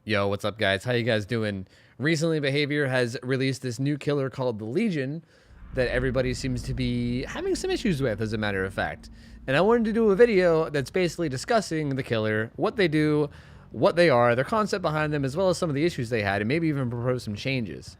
Yo, what's up, guys? How you guys doing? Recently, Behavior has released this new killer called the Legion that everybody seems to be having some issues with, as a matter of fact. And I wanted to do a video that's basically discussing the killer, what they do, what they are, their concept behind them, as well as some of the issues they had, and maybe even propose some changes.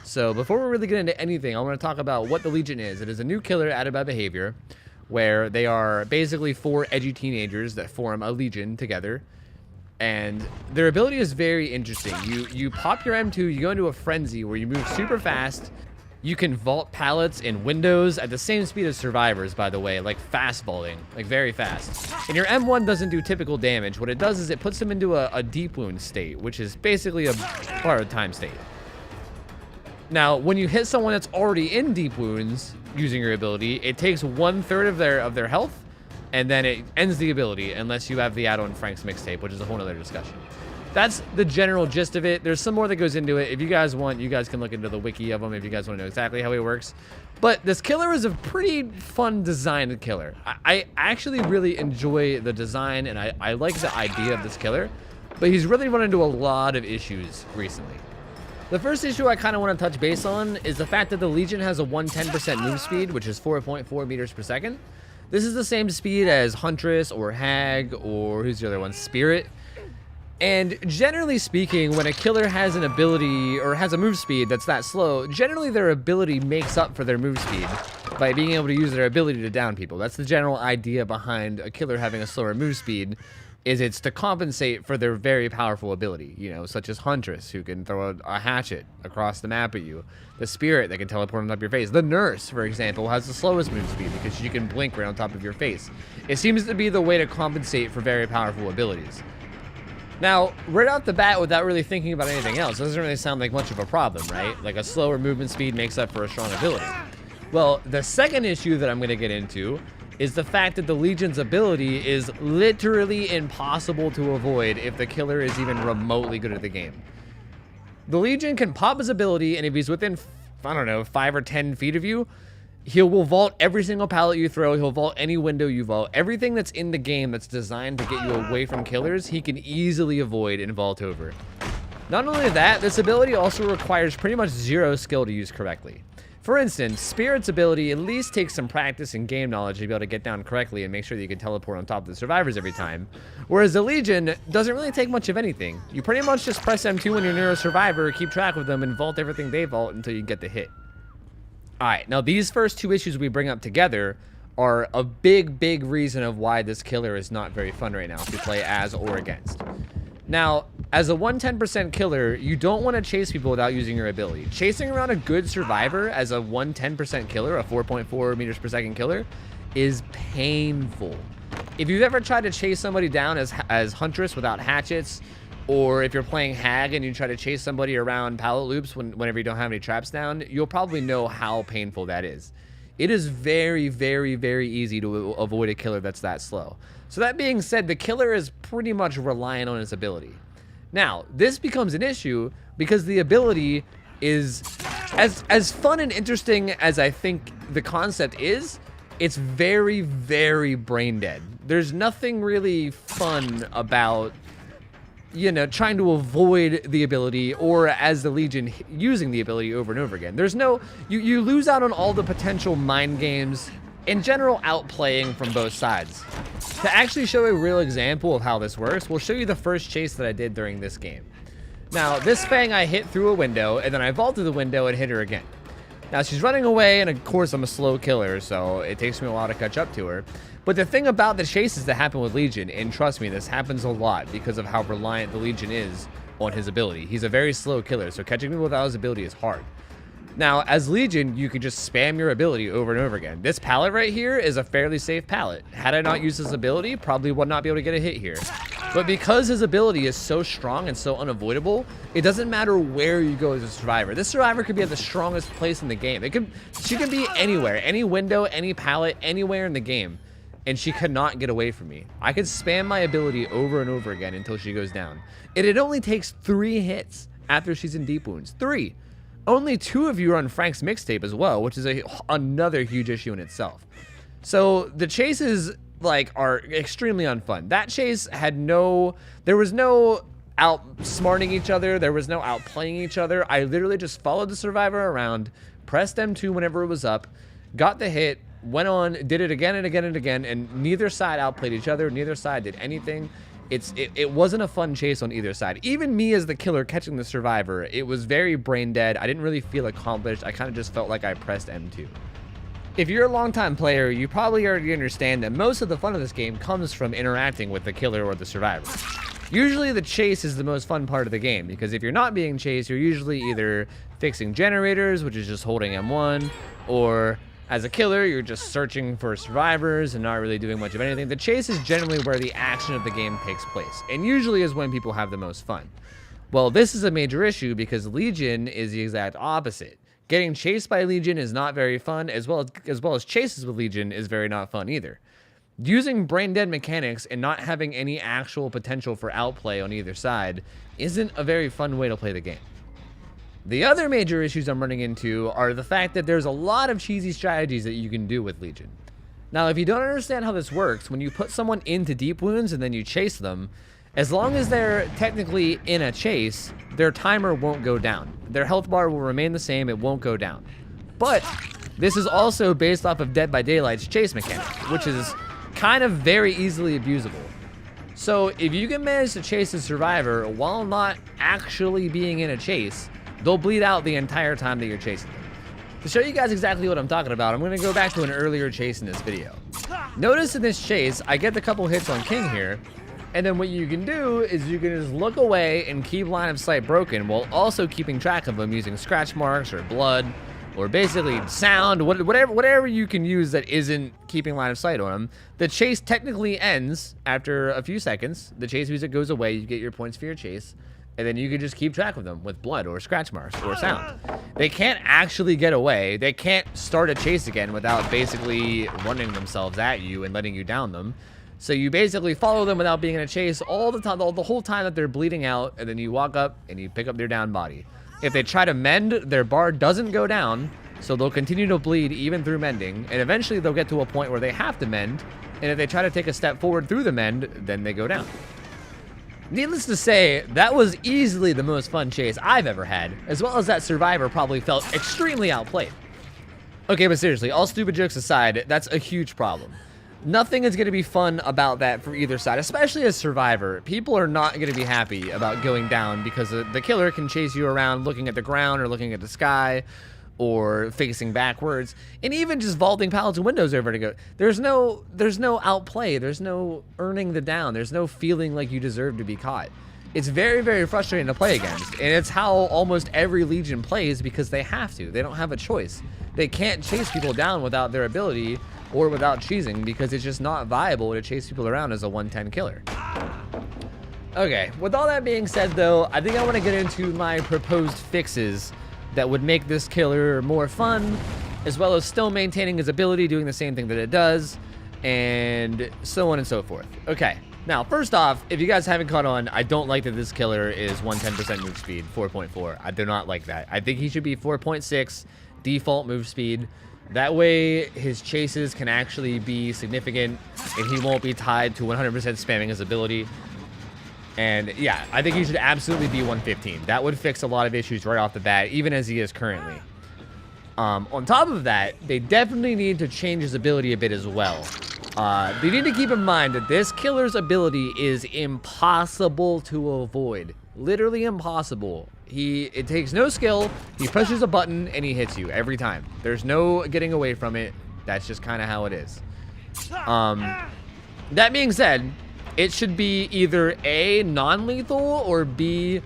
So before we really get into anything, I want to talk about what the Legion is. It is a new killer added by Behavior, where they are basically 4 edgy teenagers that form a legion together. And their ability is very interesting. You pop your M2, you go into a frenzy where you move super fast. You can vault pallets and windows at the same speed as survivors, by the way, like fast vaulting, like very fast. And your M1 doesn't do typical damage. What it does is it puts them into a deep wound state, which is basically a borrowed time state. Now, when you hit someone that's already in deep wounds using your ability, it takes 1/3 of their health, and then it ends the ability unless you have the add-on Frank's mixtape, which is a whole other discussion. That's the general gist of it. There's some more that goes into it. If you guys want, you guys can look into the wiki of them if you guys want to know exactly how it works. But this killer is a pretty fun designed killer. I actually really enjoy the design, and I like the idea of this killer, but he's really run into a lot of issues recently. The first issue I kind of want to touch base on is the fact that the Legion has a 110% move speed, which is 4.4 meters per second. This is the same speed as Huntress or Hag or who's the other one? Spirit. And generally speaking, when a killer has an ability or has a move speed that's that slow, generally their ability makes up for their move speed by being able to use their ability to down people. That's the general idea behind a killer having a slower move speed. It's to compensate for their very powerful ability, you know, such as Huntress, who can throw a hatchet across the map at you. The Spirit that can teleport on top of your face. The Nurse, for example, has the slowest move speed because she can blink right on top of your face. It seems to be the way to compensate for very powerful abilities. Now, right off the bat, without really thinking about anything else, doesn't really sound like much of a problem, right? Like a slower movement speed makes up for a strong ability. Well, the second issue that I'm going to get into is the fact that the Legion's ability is literally impossible to avoid if the killer is even remotely good at the game. The Legion can pop his ability, and if he's within, I don't know, 5 or 10 feet of you, he will vault every single pallet you throw, he'll vault any window you vault. Everything that's in the game that's designed to get you away from killers, he can easily avoid and vault over. Not only that, this ability also requires pretty much 0 skill to use correctly. For instance, Spirit's ability at least takes some practice and game knowledge to be able to get down correctly and make sure that you can teleport on top of the survivors every time. Whereas the Legion doesn't really take much of anything. You pretty much just press M2 when you're near a survivor, keep track of them, and vault everything they vault until you get the hit. Alright, now these first 2 issues we bring up together are a big reason of why this killer is not very fun right now if you play as or against. Now, as a 110% killer, you don't want to chase people without using your ability. Chasing around a good survivor as a 110% killer, a 4.4 meters per second killer, is painful. If you've ever tried to chase somebody down as Huntress without hatchets, or if you're playing Hag and you try to chase somebody around pallet loops whenever you don't have any traps down, you'll probably know how painful that is. It is very easy to avoid a killer that's that slow. So that being said, the killer is pretty much reliant on his ability. Now, this becomes an issue because the ability is, as fun and interesting as I think the concept is, it's very brain dead. There's nothing really fun about, you know, trying to avoid the ability or as the Legion using the ability over and over again. There's no, you lose out on all the potential mind games, in general outplaying from both sides. To actually show a real example of how this works, we'll show you the first chase that I did during this game. Now, this Fang I hit through a window, and then I vaulted the window and hit her again. Now, she's running away, and of course I'm a slow killer, so it takes me a while to catch up to her. But the thing about the chases that happen with Legion, and trust me, this happens a lot because of how reliant the Legion is on his ability. He's a very slow killer, so catching people without his ability is hard. Now, as Legion, you can just spam your ability over and over again. This pallet right here is a fairly safe pallet. Had I not used his ability, probably would not be able to get a hit here. But because his ability is so strong and so unavoidable, it doesn't matter where you go as a survivor. This survivor could be at the strongest place in the game. She can be anywhere, any window, any pallet, anywhere in the game, and she could not get away from me. I could spam my ability over and over again until she goes down. And it only takes 3 hits after she's in deep wounds. 3. Only 2 of you are on Frank's mixtape as well, which is another huge issue in itself. So the chases like are extremely unfun. That chase had there was no outsmarting each other. There was no outplaying each other. I literally just followed the survivor around, pressed M2 whenever it was up, got the hit, went on, did it again and again and again, and neither side outplayed each other. Neither side did anything. It wasn't a fun chase on either side. Even me as the killer catching the survivor, it was very brain dead. I didn't really feel accomplished. I kind of just felt like I pressed M2. If you're a longtime player, you probably already understand that most of the fun of this game comes from interacting with the killer or the survivor. Usually the chase is the most fun part of the game, because if you're not being chased, you're usually either fixing generators, which is just holding M1, or as a killer, you're just searching for survivors and not really doing much of anything. The chase is generally where the action of the game takes place, and usually is when people have the most fun. Well, this is a major issue because Legion is the exact opposite. Getting chased by Legion is not very fun, as well as chases with Legion is very not fun either. Using brain dead mechanics and not having any actual potential for outplay on either side isn't a very fun way to play the game. The other major issues I'm running into are the fact that there's a lot of cheesy strategies that you can do with Legion. Now, if you don't understand how this works, when you put someone into deep wounds and then you chase them, as long as they're technically in a chase, their timer won't go down. Their health bar will remain the same, it won't go down. But this is also based off of Dead by Daylight's chase mechanic, which is kind of very easily abusable. So if you can manage to chase a survivor while not actually being in a chase, they'll bleed out the entire time that you're chasing them. To show you guys exactly what I'm talking about, I'm going to go back to an earlier chase in this video. Notice in this chase, I get the couple hits on King here, and then what you can do is you can just look away and keep line of sight broken while also keeping track of them using scratch marks or blood or basically sound, whatever you can use that isn't keeping line of sight on them. The chase technically ends after a few seconds. The chase music goes away, you get your points for your chase, and then you can just keep track of them with blood or scratch marks or sound. They can't actually get away. They can't start a chase again without basically running themselves at you and letting you down them. So you basically follow them without being in a chase all the time, the whole time that they're bleeding out, and then you walk up and you pick up their down body. If they try to mend, their bar doesn't go down, so they'll continue to bleed even through mending, and eventually they'll get to a point where they have to mend, and if they try to take a step forward through the mend, then they go down. Needless to say, that was easily the most fun chase I've ever had, as well as that survivor probably felt extremely outplayed. Okay, but seriously, all stupid jokes aside, that's a huge problem. Nothing is going to be fun about that for either side, especially as survivor. People are not going to be happy about going down because the killer can chase you around looking at the ground or looking at the sky or facing backwards, and even just vaulting pallets and windows over to go. There's no outplay. There's no earning the down. There's no feeling like you deserve to be caught. It's very, very frustrating to play against, and it's how almost every Legion plays because they have to. They don't have a choice. They can't chase people down without their ability or without cheesing because it's just not viable to chase people around as a 110 killer. Okay, with all that being said though, I think I want to get into my proposed fixes that would make this killer more fun, as well as still maintaining his ability, doing the same thing that it does, and so on and so forth. Okay, now first off, if you guys haven't caught on, I don't like that this killer is 110% move speed, 4.4. I do not like that. I think he should be 4.6 default move speed. That way his chases can actually be significant and he won't be tied to 100% spamming his ability. And yeah, I think he should absolutely be 115. That would fix a lot of issues right off the bat, even as he is currently. On top of that, they definitely need to change his ability a bit as well. They need to keep in mind that this killer's ability is impossible to avoid. Literally impossible. It takes no skill. He pushes a button and he hits you every time. There's no getting away from it. That's just kind of how it is. That being said, it should be either A, non-lethal, or B,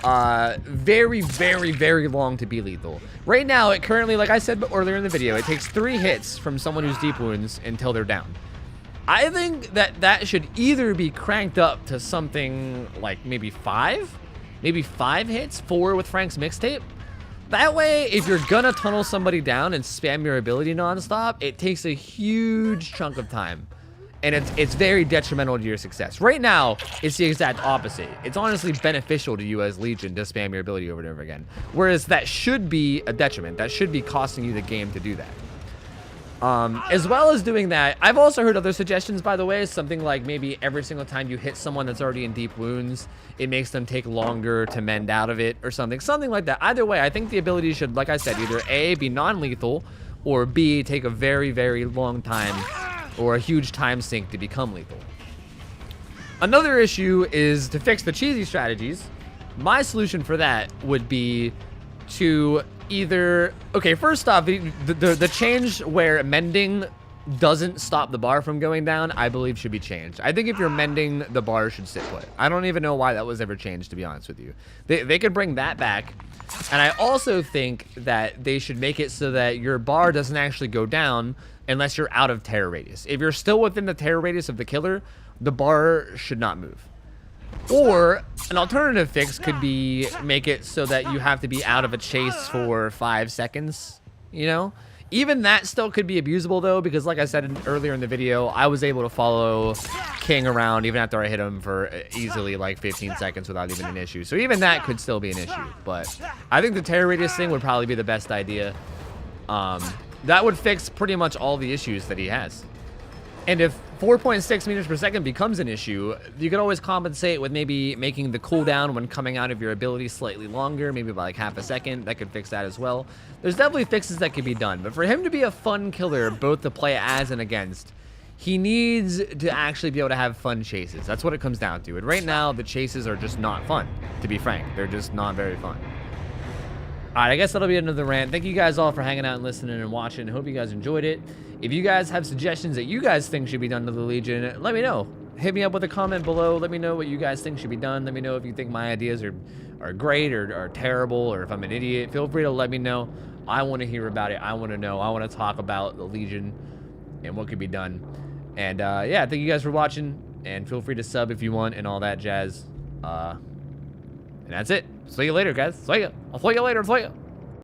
very, very, very long to be lethal. Right now, it currently, like I said earlier in the video, it takes 3 hits from someone who's deep wounds until they're down. I think that should either be cranked up to something like maybe 5? Maybe 5 hits, 4 with Frank's mixtape. That way, if you're gonna tunnel somebody down and spam your ability nonstop, it takes a huge chunk of time. And it's very detrimental to your success. Right now, it's the exact opposite. It's honestly beneficial to you as Legion to spam your ability over and over again. Whereas that should be a detriment. That should be costing you the game to do that. As well as doing that, I've also heard other suggestions, by the way, something like maybe every single time you hit someone that's already in deep wounds, it makes them take longer to mend out of it or something like that. Either way, I think the ability should, like I said, either A, be non-lethal, or B, take a very, very long time or a huge time sink to become lethal. Another issue is to fix the cheesy strategies. My solution for that would be to either, okay, first off, the change where mending doesn't stop the bar from going down, I believe should be changed. I think if you're mending, the bar should sit put. I don't even know why that was ever changed, to be honest with you. They could bring that back. And I also think that they should make it so that your bar doesn't actually go down unless you're out of terror radius. If you're still within the terror radius of the killer, the bar should not move. Or an alternative fix could be make it so that you have to be out of a chase for 5 seconds, you know? Even that still could be abusable, though, because like I said earlier in the video, I was able to follow King around even after I hit him for easily like 15 seconds without even an issue. So even that could still be an issue. But I think the terror radius thing would probably be the best idea. That would fix pretty much all the issues that he has. And if 4.6 meters per second becomes an issue, you could always compensate with maybe making the cooldown when coming out of your ability slightly longer, maybe by like half a second. That could fix that as well. There's definitely fixes that could be done. But for him to be a fun killer, both to play as and against, he needs to actually be able to have fun chases. That's what it comes down to. And right now, the chases are just not fun, to be frank. They're just not very fun. All right, I guess that'll be another rant. Thank you guys all for hanging out and listening and watching. Hope you guys enjoyed it. If you guys have suggestions that you guys think should be done to the Legion, let me know. Hit me up with a comment below. Let me know what you guys think should be done. Let me know if you think my ideas are great or are terrible, or if I'm an idiot. Feel free to let me know. I want to hear about it. I want to know. I want to talk about the Legion and what could be done. And yeah, thank you guys for watching. And feel free to sub if you want and all that jazz. And that's it. See you later, guys. See ya. I'll see you later. See ya.